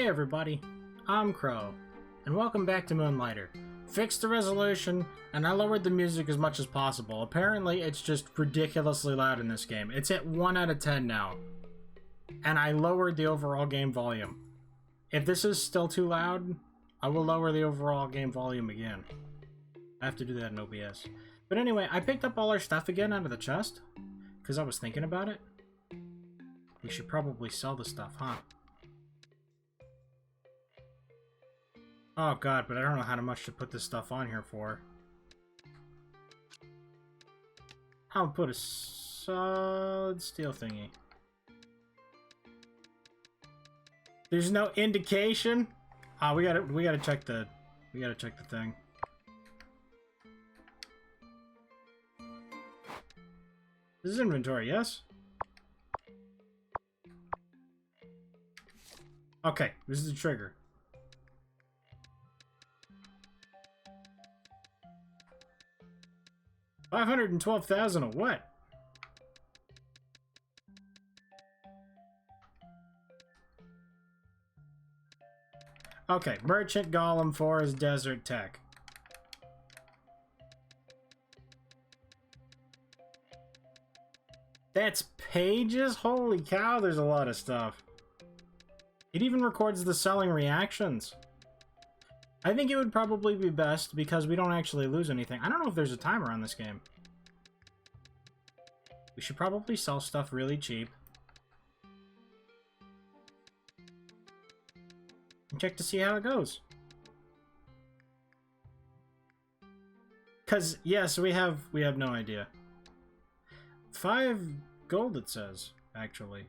Hey everybody, I'm Crow, and welcome back to Moonlighter. Fixed the resolution, and I lowered the music as much as possible. Apparently, it's just ridiculously loud in this game. It's at 1 out of 10 now. And I lowered the overall game volume. If this is still too loud, I will lower the overall game volume again. I have to do that in OBS. But anyway, I picked up all our stuff again out of the chest, because I was thinking about it. We should probably sell the stuff, huh? Oh god, but I don't know how much to put this stuff on here for. I'll put a solid steel thingy. There's no indication. Ah, we gotta check the thing. This is inventory, yes? Okay, this is the trigger. $512,000 of what? Okay, Merchant Golem Forest Desert Tech. That's pages? Holy cow, there's a lot of stuff. It even records the selling reactions. I think it would probably be best because we don't actually lose anything. I don't know if there's a timer on this game. We should probably sell stuff really cheap. And check to see how it goes. Because, yes, we have no idea. 5 gold, it says, actually.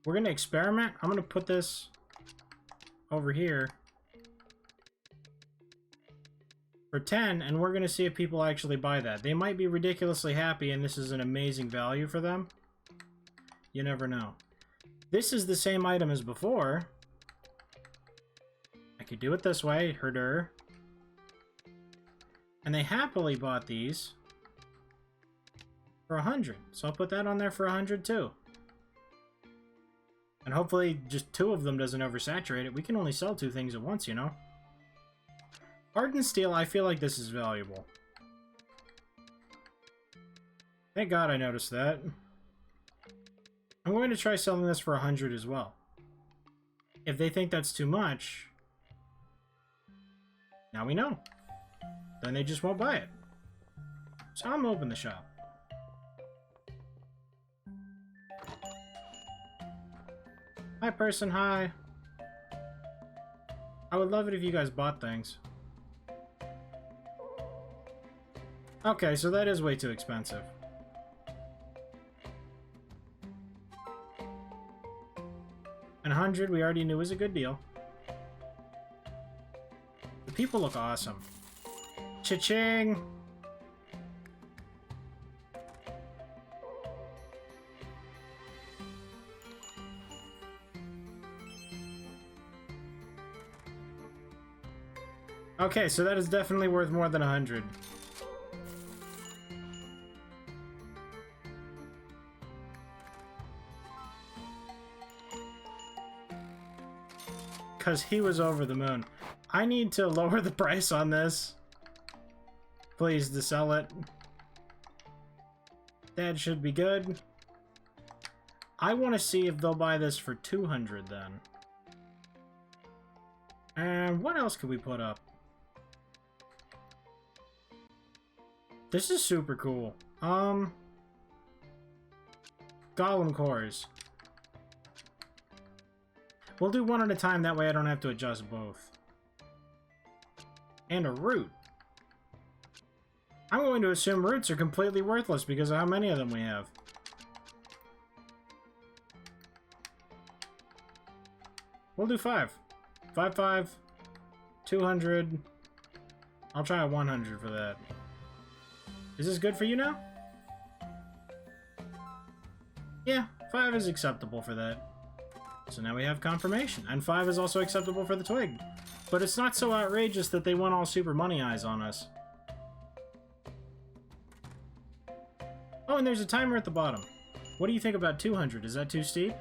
We're gonna experiment. I'm gonna put this over here for 10, and we're gonna see if people actually buy that. They might be ridiculously happy, and this is an amazing value for them. You never know. This is the same item as before. I could do it this way, herder. And they happily bought these for 100. So I'll put that on there for 100 too. And hopefully just 2 of them doesn't oversaturate it. We can only sell 2 things at once, you know? Hardened steel, I feel like this is valuable. Thank God I noticed that. I'm going to try selling this for 100 as well. If they think that's too much, now we know. Then they just won't buy it. So I'm gonna open the shop. Hi person, hi. I would love it if you guys bought things. Okay, so that is way too expensive. And 100 we already knew was a good deal. The people look awesome. Cha-ching! Okay, so that is definitely worth more than 100. Because he was over the moon. I need to lower the price on this. Please, to sell it. That should be good. I want to see if they'll buy this for 200 then. And what else could we put up? This is super cool. Golem cores. We'll do one at a time, that way I don't have to adjust both. And a root. I'm going to assume roots are completely worthless because of how many of them we have. We'll do 5. 5, 200. I'll try a 100 for that. Is this good for you now? Yeah, 5 is acceptable for that. So now we have confirmation. And 5 is also acceptable for the twig. But it's not so outrageous that they went all super money eyes on us. Oh, and there's a timer at the bottom. What do you think about 200? Is that too steep?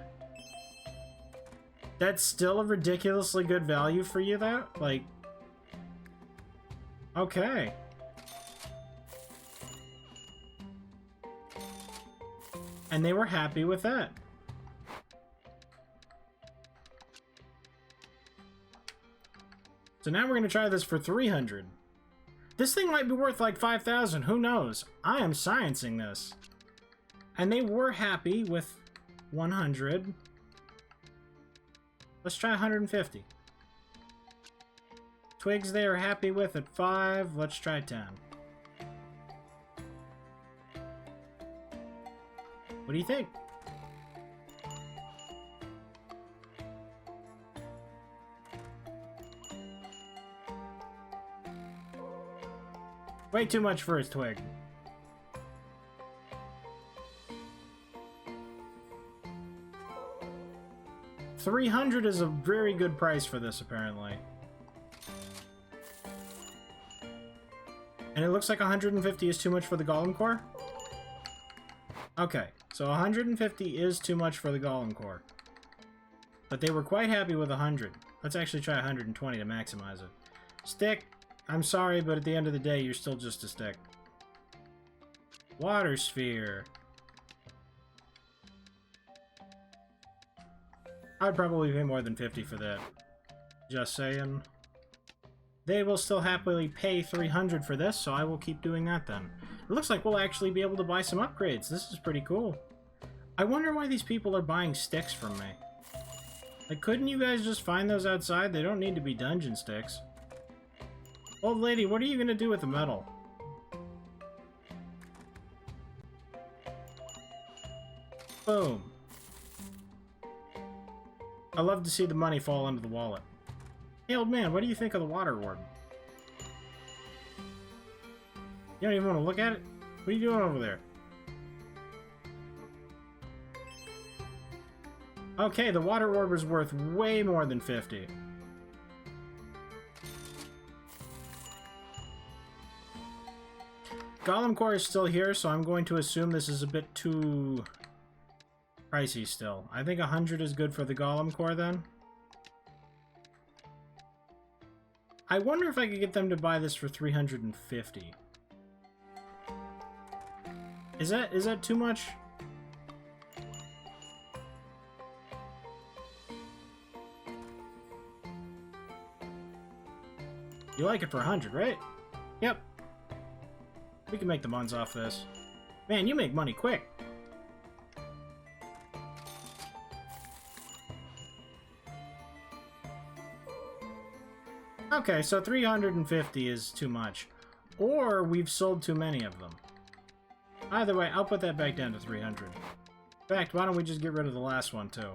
That's still a ridiculously good value for you, though? Like... Okay. And they were happy with that. So now we're going to try this for 300. This thing might be worth like 5,000. Who knows? I am sciencing this. And they were happy with 100. Let's try 150. Twigs they are happy with at 5. Let's try 10. What do you think? Way too much for his twig. $300 is a very good price for this, apparently. And it looks like 150 is too much for the Golem Core? Okay, so 150 is too much for the Golem Core. But they were quite happy with 100. Let's actually try 120 to maximize it. Stick, I'm sorry, but at the end of the day, you're still just a stick. Water Sphere. I'd probably pay more than 50 for that. Just saying. They will still happily pay 300 for this, so I will keep doing that then. It looks like we'll actually be able to buy some upgrades. This is pretty cool. I wonder why these people are buying sticks from me. Like, couldn't you guys just find those outside? They don't need to be dungeon sticks. Old lady, what are you gonna do with the metal? Boom. I love to see the money fall into the wallet. Hey, old man, what do you think of the water orb? You don't even want to look at it? What are you doing over there? Okay, the water orb is worth way more than 50. Golem Core is still here, so I'm going to assume this is a bit too pricey still. I think 100 is good for the Golem Core then. I wonder if I could get them to buy this for 350. Is that too much? You like it for 100, right? Yep. We can make the buns off this. Man, you make money quick. Okay, so 350 is too much. Or we've sold too many of them. Either way, I'll put that back down to 300. In fact, why don't we just get rid of the last one, too?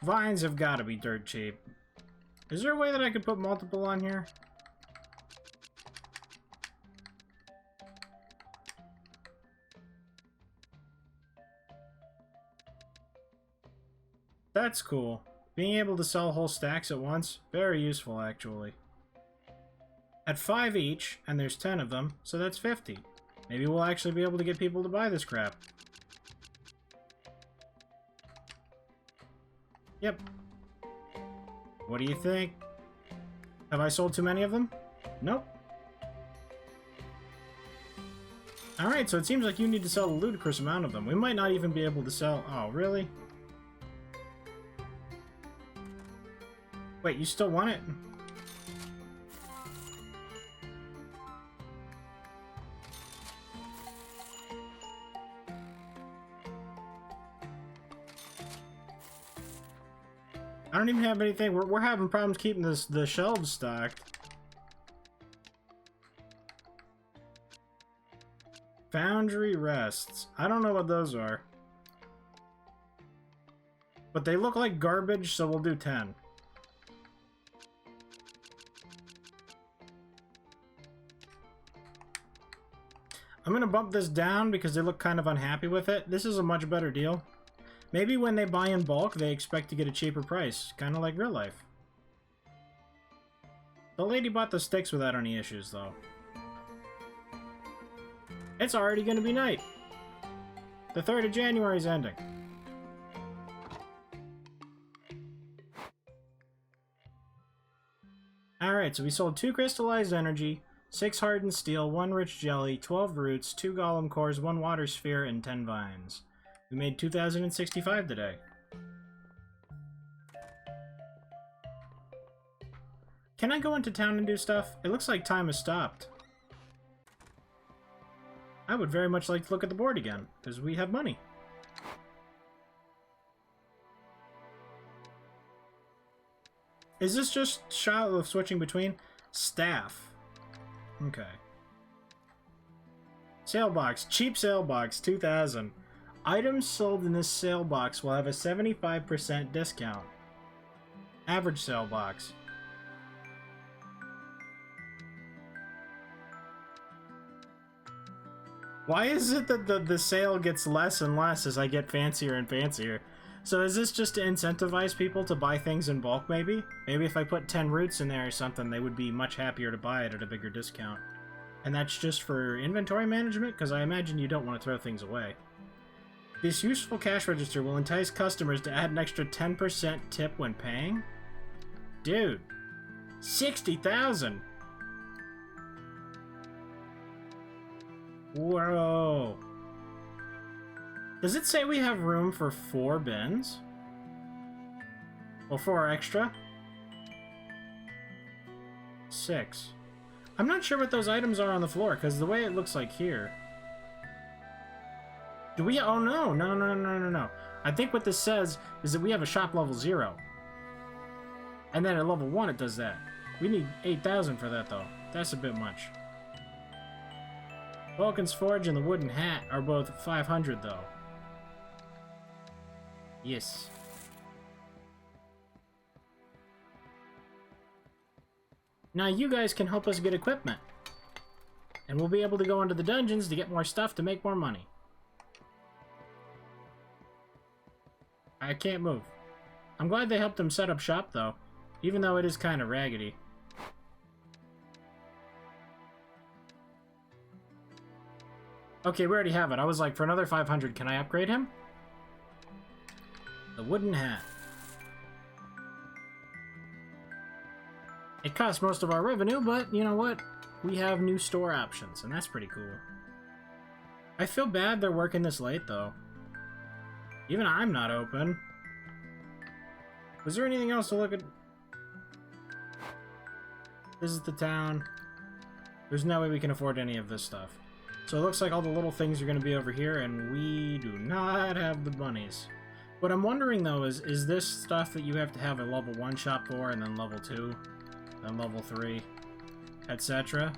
Vines have got to be dirt cheap. Is there a way that I could put multiple on here? That's cool. Being able to sell whole stacks at once, very useful actually. At 5 each, and there's 10 of them, so that's 50. Maybe we'll actually be able to get people to buy this crap. Yep. What do you think? Have I sold too many of them? Nope. Alright, so it seems like you need to sell a ludicrous amount of them. We might not even be able to sell... Oh, really? Wait, you still want it? I don't even have anything. We're having problems keeping the shelves stocked. Foundry rests. I don't know what those are. But they look like garbage, so we'll do 10. I'm gonna bump this down because they look kind of unhappy with it. This is a much better deal. Maybe when they buy in bulk, they expect to get a cheaper price. Kind of like real life. The lady bought the sticks without any issues, though. It's already gonna be night. The 3rd of January is ending. Alright, so we sold 2 crystallized energy, 6 hardened steel, 1 rich jelly, 12 roots, 2 golem cores, 1 water sphere, and 10 vines. We made 2,065 today. Can I go into town and do stuff? It looks like time has stopped. I would very much like to look at the board again, because we have money. Is this just shot of switching between? Staff. Okay. Sale box. Cheap sale box. 2,000. Items sold in this sale box will have a 75% discount. Average sale box. Why is it that the sale gets less and less as I get fancier and fancier? So is this just to incentivize people to buy things in bulk, maybe? Maybe if I put 10 roots in there or something, they would be much happier to buy it at a bigger discount. And that's just for inventory management? Because I imagine you don't want to throw things away. This useful cash register will entice customers to add an extra 10% tip when paying? Dude. 60,000! Whoa. Does it say we have room for 4 bins? Well, 4 extra? 6. I'm not sure what those items are on the floor, because the way it looks like here... Do we... Oh, no. No. I think what this says is that we have a shop level 0. And then at level 1 it does that. We need 8,000 for that, though. That's a bit much. Vulcan's Forge and the Wooden Hat are both 500, though. Yes. Now you guys can help us get equipment. And we'll be able to go into the dungeons to get more stuff to make more money. I can't move. I'm glad they helped him set up shop, though. Even though it is kind of raggedy. Okay, we already have it. I was like, for another 500, can I upgrade him? The Wooden Hat. It costs most of our revenue, but you know what? We have new store options, and that's pretty cool. I feel bad they're working this late, though. Even I'm not open. Was there anything else to look at? This is the town. There's no way we can afford any of this stuff. So it looks like all the little things are going to be over here, and we do not have the bunnies. What I'm wondering, though, is this stuff that you have to have a level 1 shop for, and then level 2, then level 3, etc.?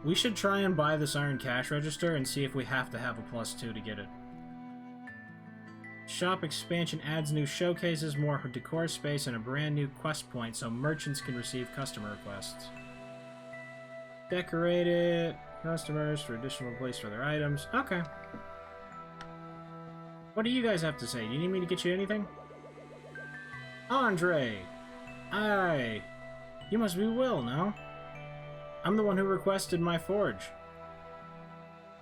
We should try and buy this iron cash register and see if we have to have a +2 to get it. Shop expansion adds new showcases, more decor space, and a brand new quest point so merchants can receive customer requests. Decorate it. Customers for additional place for their items. Okay. What do you guys have to say? Do you need me to get you anything? Andre! Aye. You must be Will, no? I'm the one who requested my forge.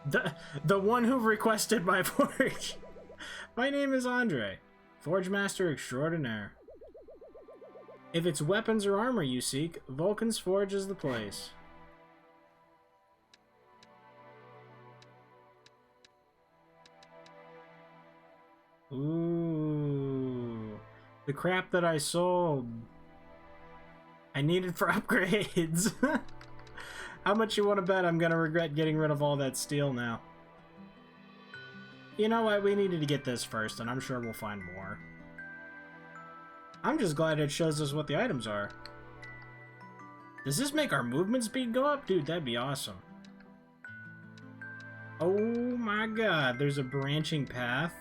The one who requested my forge! My name is Andre, Forge Master Extraordinaire. If it's weapons or armor you seek, Vulcan's Forge is the place. Ooh, the crap that I sold. I need it for upgrades. How much you want to bet I'm gonna regret getting rid of all that steel now? You know what, we needed to get this first, and I'm sure we'll find more. I'm just glad it shows us what the items are. Does this make our movement speed go up? Dude, that'd be awesome. Oh my god, there's a branching path.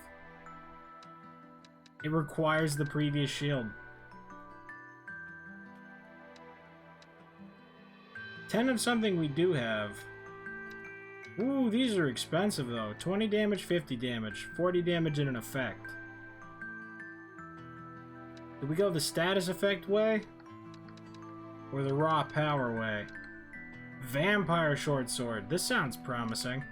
It requires the previous shield. 10 of something we do have. Ooh, these are expensive though. 20 damage, 50 damage, 40 damage in an effect. Did we go the status effect way? Or the raw power way? Vampire short sword. This sounds promising.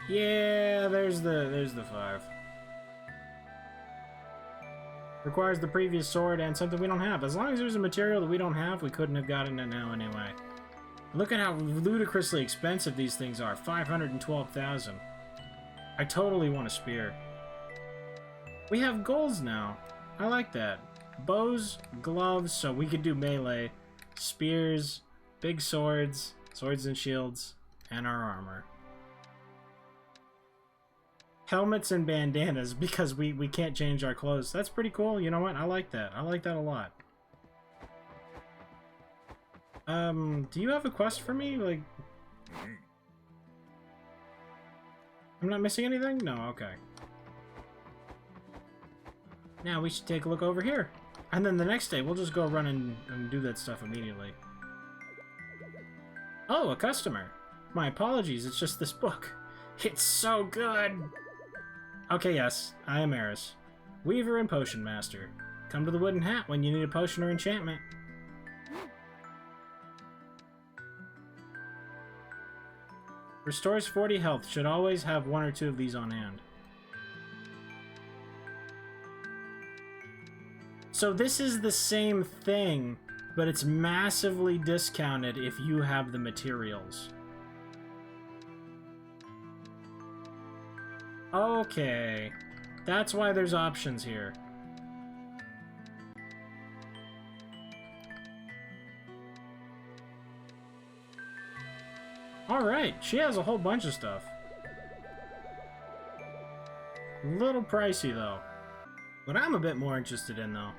Yeah, there's the 5. Requires the previous sword and something we don't have. As long as there's a material that we don't have, we couldn't have gotten it now anyway. Look at how ludicrously expensive these things are. 512,000. I totally want a spear. We have golds now. I like that. Bows, gloves, so we could do melee. Spears, big swords, swords and shields, and our armor. Helmets and bandanas, because we can't change our clothes. That's pretty cool. You know what? I like that. I like that a lot. Do you have a quest for me? Like... I'm not missing anything? No, okay. Now we should take a look over here. And then the next day, we'll just go run and do that stuff immediately. Oh, a customer. My apologies, it's just this book. It's so good! Okay, yes, I am Eris, Weaver and Potion Master. Come to the Wooden Hat when you need a potion or enchantment. Restores 40 health. Should always have 1 or 2 of these on hand. So this is the same thing, but it's massively discounted if you have the materials. Okay, that's why there's options here. Alright, she has a whole bunch of stuff. Little pricey, though. What I'm a bit more interested in, though,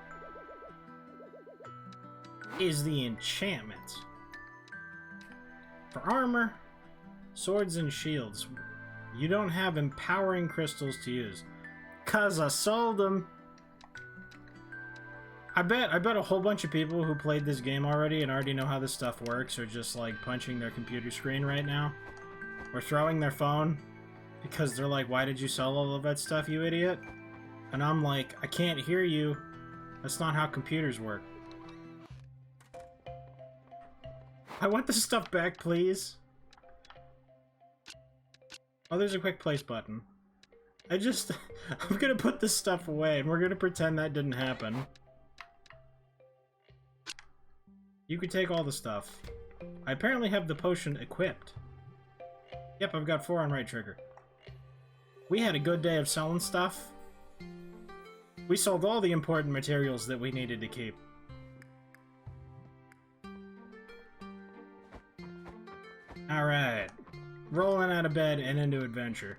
is the enchantments. For armor, swords and shields, you don't have empowering crystals to use. 'Cause I sold them. I bet a whole bunch of people who played this game already and already know how this stuff works are just like punching their computer screen right now. Or throwing their phone. Because they're like, why did you sell all of that stuff, you idiot? And I'm like, I can't hear you. That's not how computers work. I want this stuff back, please. Oh, there's a quick place button. I'm gonna put this stuff away and we're gonna pretend that didn't happen. You can take all the stuff. I apparently have the potion equipped. Yep, I've got 4 on right trigger. We had a good day of selling stuff. We sold all the important materials that we needed to keep. Alright. Rolling out of bed and into adventure.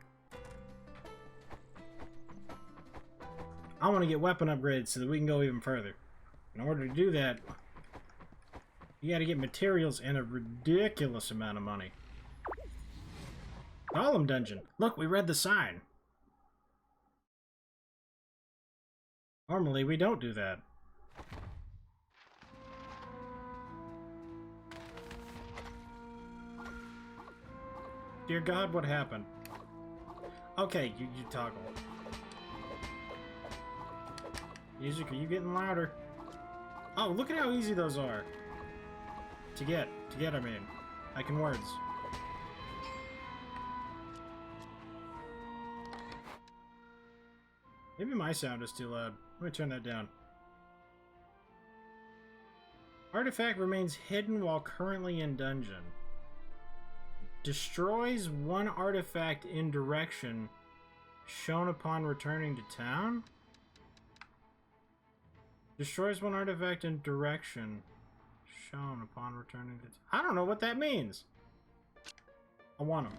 I want to get weapon upgrades so that we can go even further. In order to do that, you gotta get materials and a ridiculous amount of money. Golem dungeon. Look, we read the sign. Normally, we don't do that. Dear God, what happened? Okay, you toggle. Music, are you getting louder? Oh, look at how easy those are. To get, I mean. Like in words. Maybe my sound is too loud. Let me turn that down. Artifact remains hidden while currently in dungeon. Destroys 1 artifact in direction shown upon returning to town? Destroys 1 artifact in direction shown upon returning to town. I don't know what that means. I want them.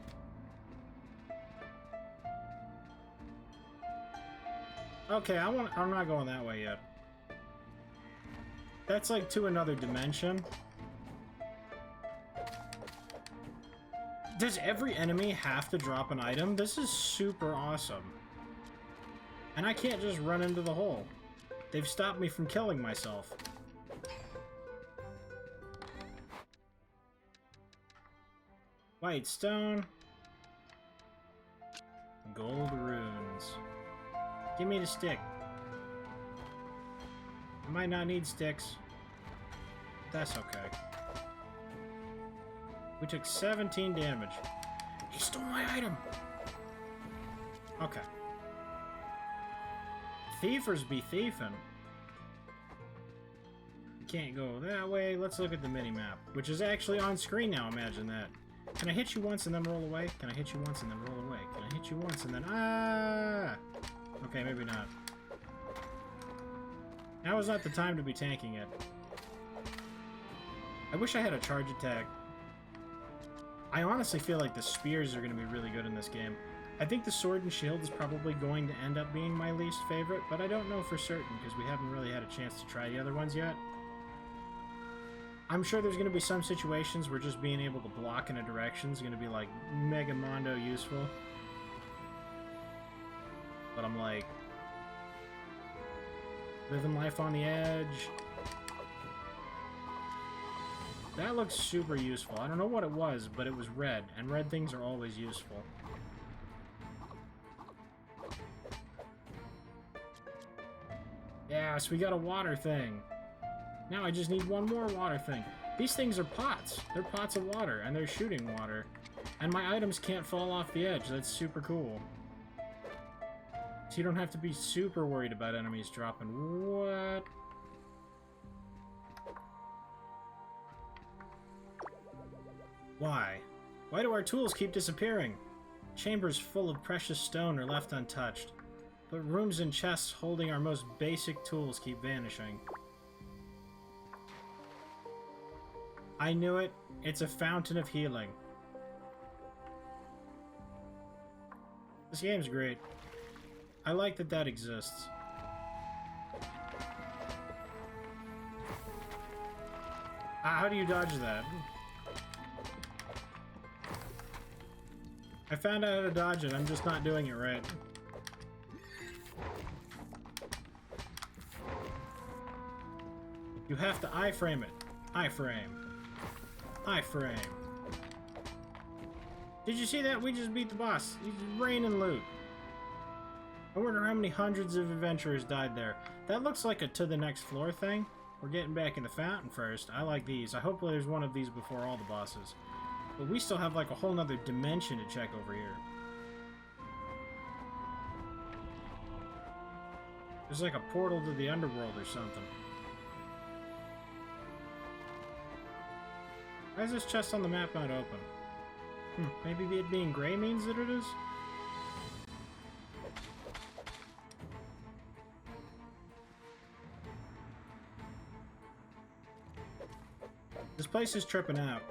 Okay, I'm not going that way yet. That's like to another dimension. Does every enemy have to drop an item? This is super awesome. And I can't just run into the hole. They've stopped me from killing myself. White stone. Gold runes. Give me the stick. I might not need sticks. That's okay. We took 17 damage. He stole my item! Okay. Thiefers be thiefing. Can't go that way. Let's look at the mini-map, which is actually on screen now, imagine that. Can I hit you once and then roll away? Can I hit you once and then roll away? Can I hit you once and then... Ah! Okay, maybe not. Now is not the time to be tanking it. I wish I had a charge attack. I honestly feel like the spears are going to be really good in this game. I think the sword and shield is probably going to end up being my least favorite, but I don't know for certain because we haven't really had a chance to try the other ones yet. I'm sure there's going to be some situations where just being able to block in a direction is going to be, like, mega mondo useful. But I'm, like, living life on the edge. That looks super useful. I don't know what it was, but it was red, and red things are always useful. Yes, we got a water thing. Now I just need one more water thing. These things are pots. They're pots of water, and they're shooting water. And my items can't fall off the edge. That's super cool. So you don't have to be super worried about enemies dropping. What? Why? Why do our tools keep disappearing? Chambers full of precious stone are left untouched. But rooms and chests holding our most basic tools keep vanishing. I knew it. It's a fountain of healing. This game's great. I like that that exists. How do you dodge that? I found out how to dodge it, I'm just not doing it right. You have to iframe it. Iframe. Iframe. Did you see that? We just beat the boss. He's raining loot. I wonder how many hundreds of adventurers died there. That looks like a to the next floor thing. We're getting back in the fountain first. I like these. I hope there's one of these before all the bosses. But we still have like a whole nother dimension to check over here. There's like a portal to the underworld or something. Why is this chest on the map not open? Maybe it being gray means that it is? This place is tripping out.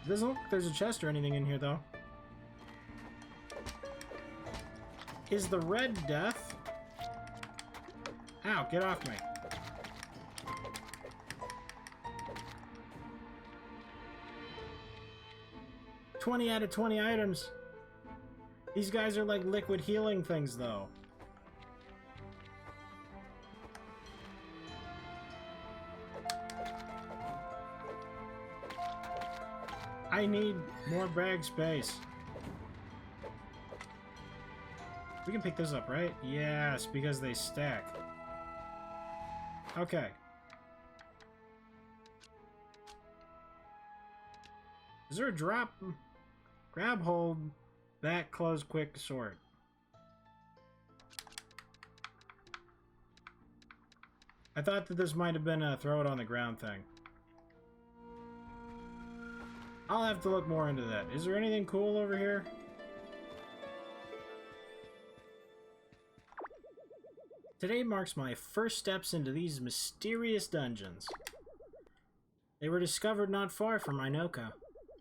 It doesn't look like there's a chest or anything in here, though. Is the red death? Ow, get off me. $20 out of 20 items. These guys are like liquid healing things, though. I need more bag space. We can pick this up, right? Yes, because they stack. Okay. Is there a drop? Grab, hold, back, close, quick, sort. I thought that this might have been a throw it on the ground thing. I'll have to look more into that. Is there anything cool over here? Today marks my first steps into these mysterious dungeons. They were discovered not far from Inoka,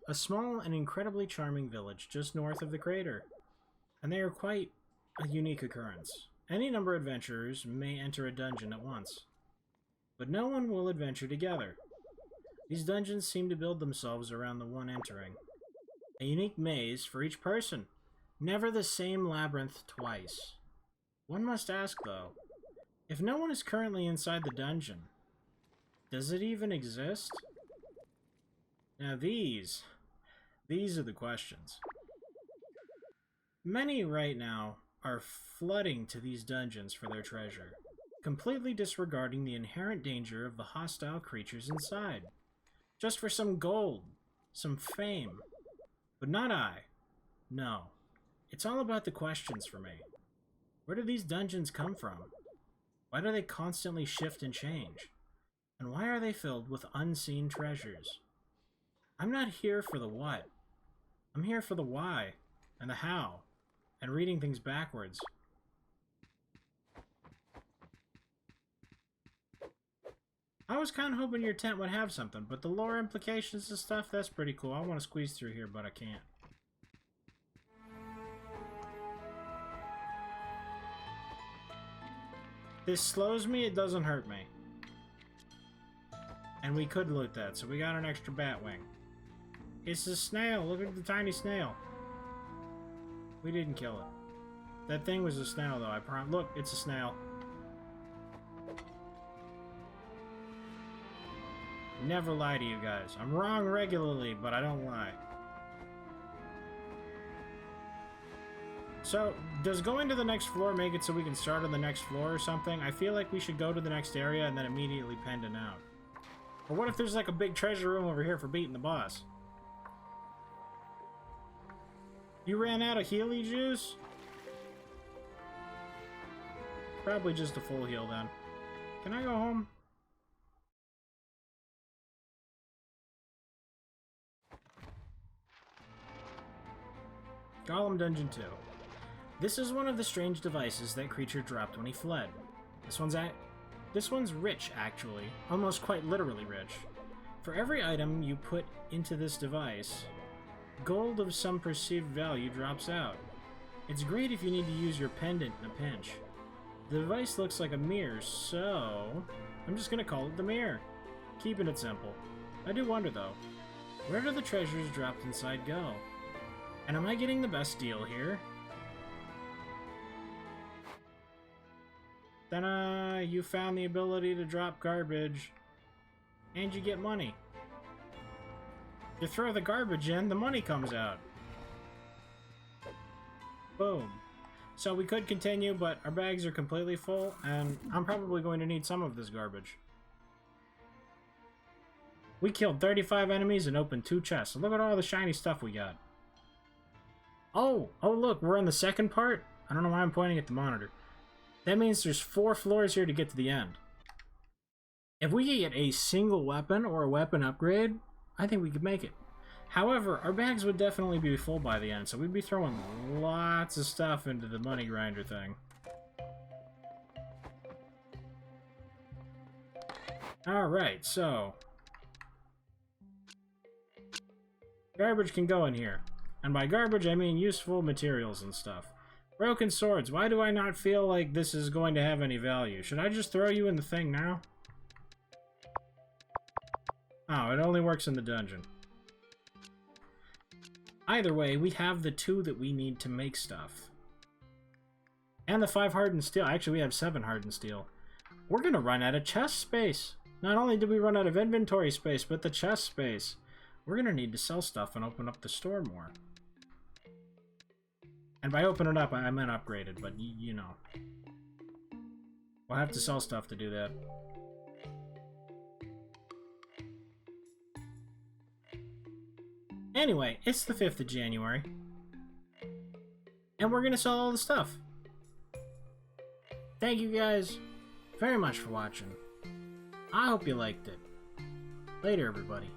a small and incredibly charming village just north of the crater. And they are quite a unique occurrence. Any number of adventurers may enter a dungeon at once, but no one will adventure together. These dungeons seem to build themselves around the one entering. A unique maze for each person. Never the same labyrinth twice. One must ask, though, if no one is currently inside the dungeon, does it even exist? Now these are the questions. Many right now are flooding to these dungeons for their treasure, completely disregarding the inherent danger of the hostile creatures inside. Just for some gold, some fame. But not I. No. It's all about the questions for me. Where do these dungeons come from? Why do they constantly shift and change? And why are they filled with unseen treasures? I'm not here for the what. I'm here for the why, and the how, and reading things backwards. I was kind of hoping your tent would have something, but the lore implications and stuff, that's pretty cool. I want to squeeze through here, but I can't. This slows me, it doesn't hurt me. And we could loot that, so we got an extra bat wing. It's a snail, look at the tiny snail. We didn't kill it. That thing was a snail though, I promise. Look, it's a snail. Never lie to you guys. I'm wrong regularly, but I don't lie. So, does going to the next floor make it so we can start on the next floor or something? I feel like we should go to the next area and then immediately pendant out. Or what if there's like a big treasure room over here for beating the boss? You ran out of Healy juice? Probably just a full heal then. Can I go home? Golem Dungeon 2. This is one of the strange devices that creature dropped when he fled. This one's rich, actually. Almost quite literally rich. For every item you put into this device, gold of some perceived value drops out. It's great if you need to use your pendant in a pinch. The device looks like a mirror, so I'm just gonna call it the mirror. Keeping it simple. I do wonder though, where do the treasures dropped inside go? And am I getting the best deal here? Then, you found the ability to drop garbage, and you get money. You throw the garbage in, the money comes out. Boom. So we could continue, but our bags are completely full, and I'm probably going to need some of this garbage. We killed 35 enemies and opened 2 chests. Look at all the shiny stuff we got. Oh, look, we're on the second part? I don't know why I'm pointing at the monitor. That means there's 4 floors here to get to the end. If we could get a single weapon or a weapon upgrade, I think we could make it. However, our bags would definitely be full by the end, so we'd be throwing lots of stuff into the money grinder thing. Alright, so garbage can go in here. And by garbage, I mean useful materials and stuff. Broken swords. Why do I not feel like this is going to have any value? Should I just throw you in the thing now? Oh, it only works in the dungeon. Either way, we have the 2 that we need to make stuff. And the 5 hardened steel. Actually, we have 7 hardened steel. We're gonna run out of chest space. Not only did we run out of inventory space, but the chest space. We're gonna need to sell stuff and open up the store more. And by open it up, I meant upgraded, but you know. We'll have to sell stuff to do that. Anyway, it's the 5th of January. And we're gonna sell all the stuff. Thank you guys very much for watching. I hope you liked it. Later, everybody.